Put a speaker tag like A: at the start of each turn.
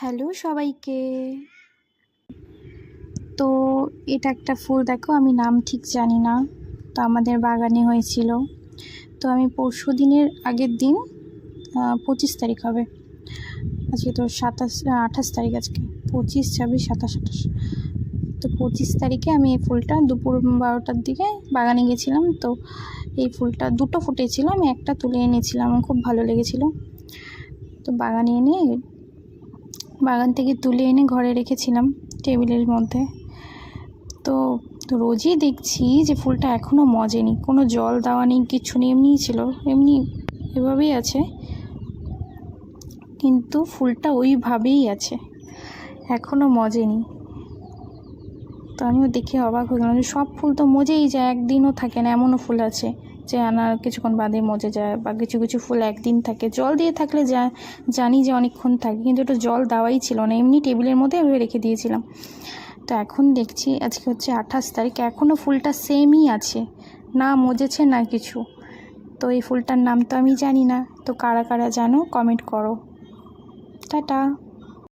A: Hello সবাইকে। তো এটা একটা ফুল, দেখো আমি নাম ঠিক জানি না, তো আমাদের বাগানে হয়েছিল। তো আমি পরশু দিনের আগের দিন 25 তারিখ হবে, আজকে তো 28 তারিখ, আজকে 25, 26, 27, 28। তো 25 তারিখে আমি এই ফুলটা দুপুর 12টার দিকে বাগানে গেছিলাম। তো এই ফুলটা দুটো ফুটেছিল, আমি একটা তুলে এনেছিলাম, আমার খুব ভালো লেগেছিল। তো বাগান থেকে তুলে এনে ঘরে রেখেছিলাম টেবিলের মধ্যে। তো রোজই দেখছি যে ফুলটা এখনও মজেনি, কোনো জল দেওয়া নেই, কিছু নেই, এমনিই ছিল, এভাবেই আছে, কিন্তু ফুলটা ওইভাবেই আছে, এখনও মজেনি। তো আমিও দেখে অবাক হয়ে গেলাম যে সব ফুল তো মজেই যায়, একদিনও থাকে না। এমনও ফুল আছে যে কিছুক্ষণ বাদে মজে যায়, বা কিছু কিছু ফুল একদিন থাকে। জল দিয়ে থাকলে জানি যে অনেকক্ষণ থাকে, কিন্তু ওটা জল দেওয়াই ছিল না, এমনি টেবিলের মধ্যে আমি রেখে দিয়েছিলাম। তো এখন দেখছি আজকে হচ্ছে 28 তারিখ, এখনও ফুলটা সেমই আছে, না মজেছে না কিছু। তো এই ফুলটার নাম তো আমি জানি না, তো কারা কারা জানো কমেন্ট করো। টাটা।